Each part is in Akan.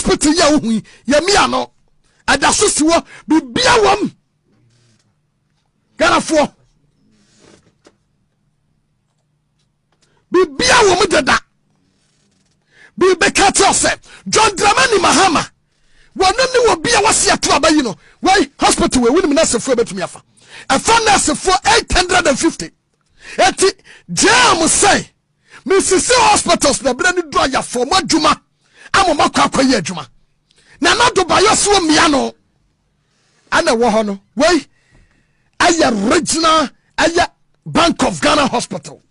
hospital ya ohu ya mia no adaso siwo bibia wom Ghana bibia wom deda bibe katose John Dramani Mahama wanani wo bia wase ato abayi no why hospital we wini nasefo betumi afa afa nasefo 850 eti jam say Mrs. Hospitals na brand do ya for adwuma amoma kwakoye adwuma na nado bayo so mia no ana wo ho no wei aya regional aya Bank of Ghana Hospital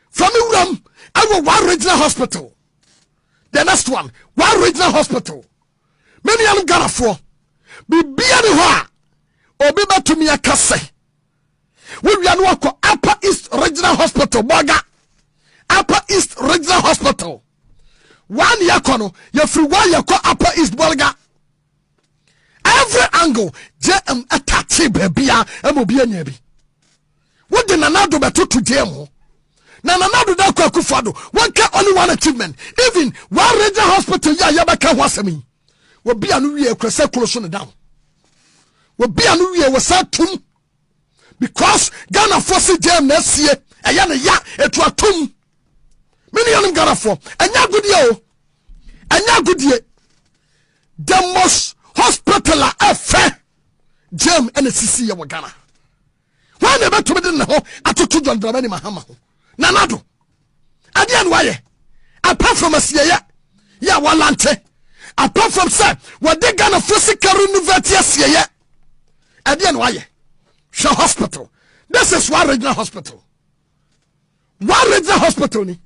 from Uram awo one regional hospital the next one regional hospital many am Ghana for bibia ni ho a obi batumi akase we wi anu akọ Upper East Regional Hospital Boga Upper East Regional Hospital one yakono ya free one yako Upper East Boga every angle JM atachi bebia amobia nya bi wo de nanado beto to JM na nanado da kwa kufado one can only one achievement even one regional hospital ya yabaka ho asemi wo bia no wie kwese close no down wo bia no wie wo satum because Ghana force JM na sie eya ne ya etu atum many of them Ghana for anya goodie the most hospital afa JM and CC ya Ghana when they beto me de ho atoto John Dramani Mahama ho nanado ade an waye apart from asiya ya walante apart from say what they Ghana physical university asiya ade an waye Shaw Hospital. This is one regional hospital. One regional hospital ni.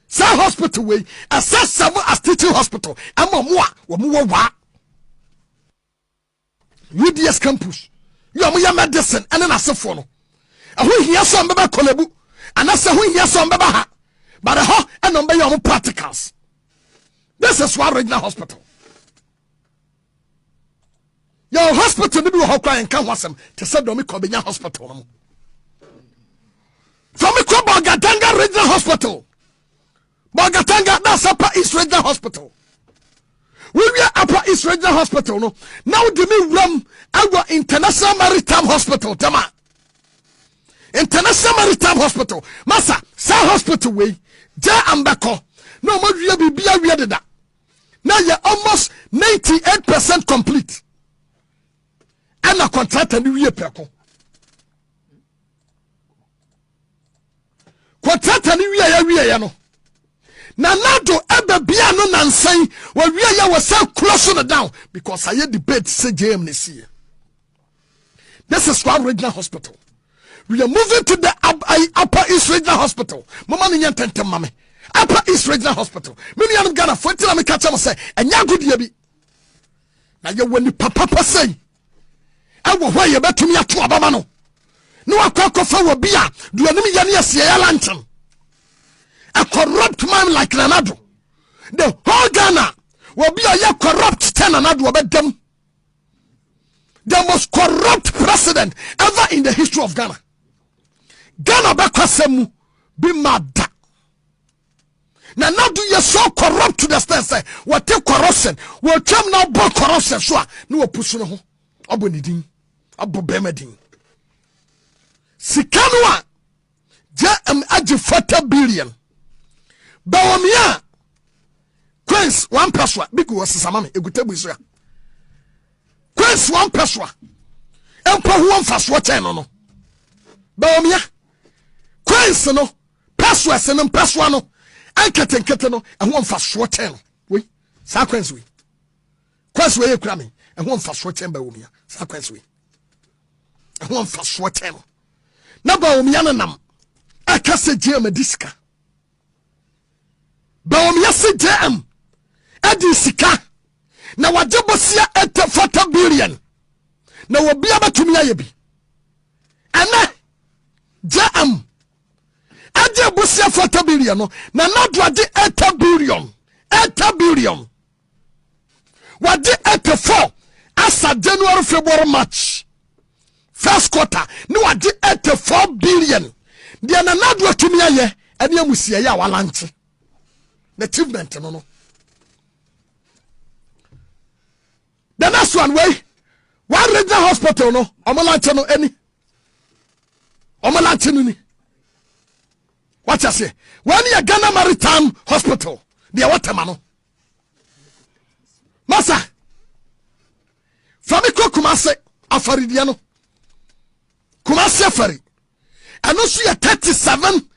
Sa hospital way. Assess some as teaching hospital. Ama wa. UDS campus. You are medicine and then asefo no. Ahu hia so mbeba kolebu. Anase hu hia so mbeba ha. But ho and on be your practicals. This is one regional hospital. Your hospital ni bi wo hokwa en kan wasem te se do me ko benya hospital no from me ko Bogatanga Regional Hospital Bogatanga that's Upper East Regional Hospital we are Upper East Regional Hospital no now do me ram our International Maritime Hospital tama International Maritime Hospital masa sa hospital we ja ambako no mo wie bibia wie deda now you almost 98% complete and a contract and we peko. Contract and we no. Nanado ebe bia no nansan we ya was so close on down because I hear debate say JM this year. This is one regional hospital. We are moving to the Upper East Regional Hospital. Mama ni ntentem mame. Upper East Regional Hospital. Many am Ghana for till me catch am say enya good ye bi. Na ye wani papa say awo hwa ye betumi ato abama no no akwakofa wo bia duanim ya ne asia ya lanchen a corrupt man like Nanado the whole Ghana wo bia ya corrupt ten Nanado obedem the most corrupt president ever in the history of Ghana bakwasemu bi mada Nanado ye so corrupt to the extent say what take corruption wo twam na bo corruption so a no opusu no ho obonidin abo bemadin sikanwa JM aji 40 billion bawomia Queens 1 peswa bigu wasesamame egutabu iso ya Queens 1 peswa empo ho mfaso chen no bawomia Queens no peswa se no peswa no anketenkete no ho mfaso chen we sa Queens we ekura me ho mfaso chen bawomia sa Queens we ho mfaso chen na bawomia nanam akase JM diska bawomia se JM adi sika na wajebosia 40 billion na wobia batumi ayebi ana JM adi bosia 40 billion no na nado adi 80 billion wadi 84 asa January February March first quarter no wadi 84 billion dia na nado atumi aye ene amusia ya walanche the achievement no The next one way. One regional hospital no. Omolanche no any. Omolanche no ni. What you say? When you Ghana Maritime Hospital, they are what no. Masa. Famiko Kumase Afari Diano. Kumase Afari. And also a 37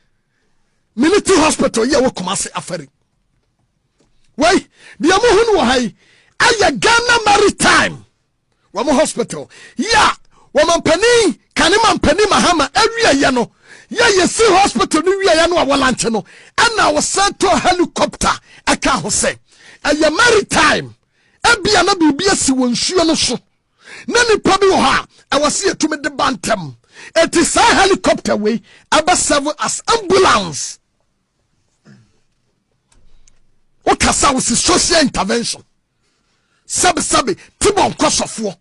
military hospital ye wo Kumase Afari. Why? The amuhunu wa hai. Aya Ghana Maritime. Wamo hospital. Ya. Waman penny. Kaniman penny Mahama. Every year no. Ya yesi hospital ni ya no awalante no. Ana was sent to a helicopter. Aka ho say. Aya Maritime. Ebia na bibia si wonsuo no so. Na nipa bi wo ha. Awase etumi de bantem. It is a helicopter way. Aba serve as ambulance. Okasa was social intervention. Sabe tibon kosofo.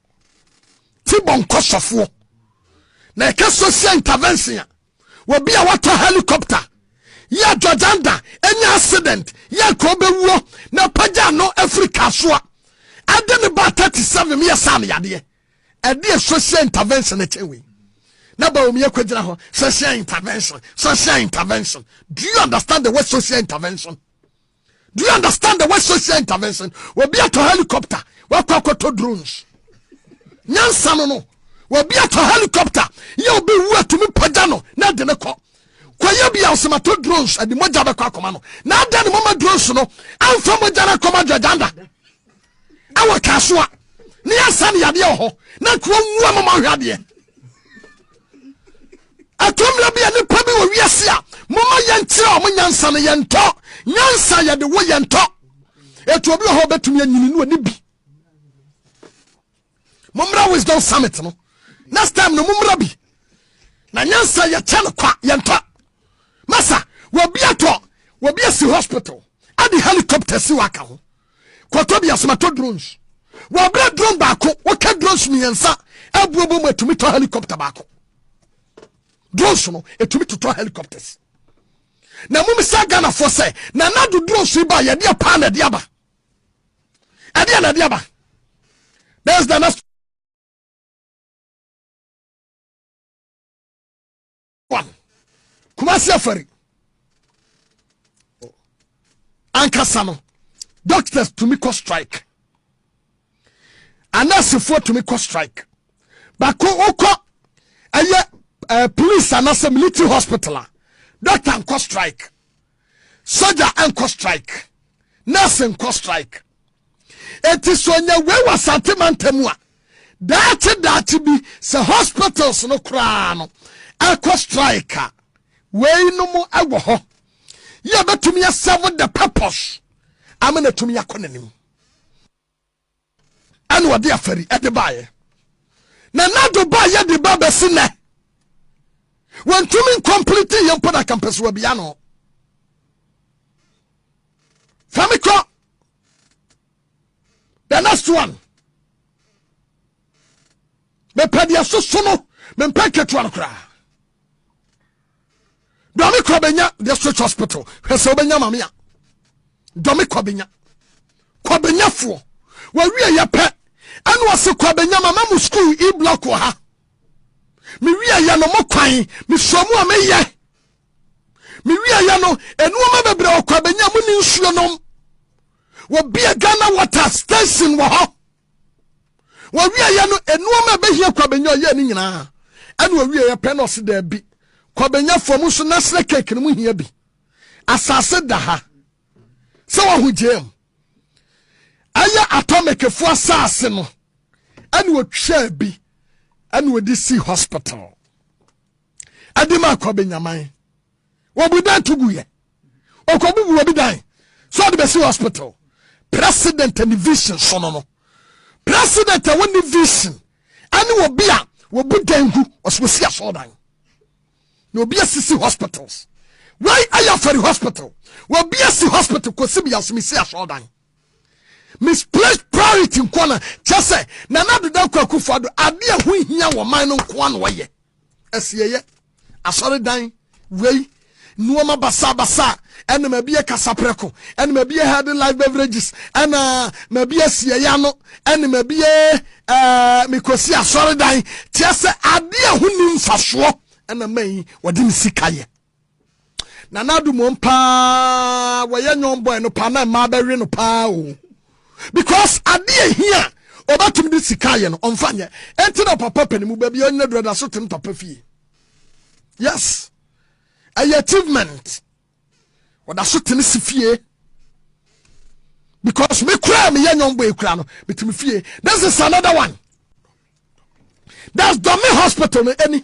Tibon kosofo. Na ke social intervention. We be a water helicopter. Ya jojanda any accident. Ya ko bewuo na paja no Africa so. Ade ba 37 years am yade. Ade social intervention echewe. Na ba omi ekwagira ho social intervention. Social intervention. Do you understand the word social intervention? Do you understand the word social intervention? We be at a helicopter. We to drones. Nyansa no. We be at a helicopter. You be where to me pajano. Na de neko. Kwa ye be asema to drones. Adi moja be kwa komano. Na de ni mama drones no. Amfa moja na komando janda. Awa kaswa. Ni ansa ni yade ho. Na kwa nwa mama hwade. Atomla bia ne pabi wo wiase a mama yentire o nyansa ne yento nyansa ye de wo yento etu obi ho betumi anyini no ani bi mumra wisdom summit no next time no mumra bi na nyansa ye chane kwa yento masa wo bia si hospital adi helicopter si waka ho kwato bia somato drones wo bra drone baako wo ka drones miensa abuobo matumi to helicopter baako drones no etumi to helicopters na mum sa Ghana for say na nadu drones ba ye dia pa na dia ba ade na dia ba. There's the next one. Kumasi Afari Ankasa no doctors to me call strike and nurse for to me call strike bako oko aye police and as military hospital doctor and call strike soldier and call strike nurse and call strike. It is when you were sentimental that be the hospitals no crown a call striker way no more awo you better me serve the purpose I'm in a to me a cononym and what dear ferry at the buyer na to buy the baba sinner when to me completely young put a campus will be ano Famiko. The next one. Me pedia sono me peke tuan kra. Domi kwabenya the Stretch Hospital. Hese obenya mamia. Domi kwabenya. Kwabenya fo. Wa wie ye pe. Anu wase kwabenya mama mu school e block wo ha. Me wie ye no mo kwan, me somu a me ye. Me wie ye no enu ma bebre kwabenya mu ni nsuo nom. Wo bia Ghana water station wo ho wo wie ya no enuoma be hia kwabenya ye ni nyina ane wo wie ya penos da bi kwabenya fom so na sre cake no mu hia bi asase da ha se wo hugiem aya atomic fo asase no ane wo twa bi ane wo DC hospital adima kwabenya man wo budan tuguye okobubu wo bidan so de be si hospital president and vision sono president and one vision ani wo bia wo budangu oswosi asodan no bia sisi hospitals why aya for hospital wo bia si hospital ko sibi asmisi asodan misplaced priority nkwana chese na nadu da kwa kufado ade ho hia wo man no nkwa no ye asieye asodan wei nuoma basa and mabie kasapreko and mabie had live beverages and mabie siayano and mabie mikosi asori dan tiase ade a hunim faso and mai wadin sikaye na nadu mompa waye nyon boy no pa na ma bewe no pa o because ade here obatum di sikaye no onfanye enti na papa panimu ba bi onye droda so tem papa fie. Yes, a achievement what I should fie because me cry me young boy cry no between fie. This is another one. That's Dummy Hospital any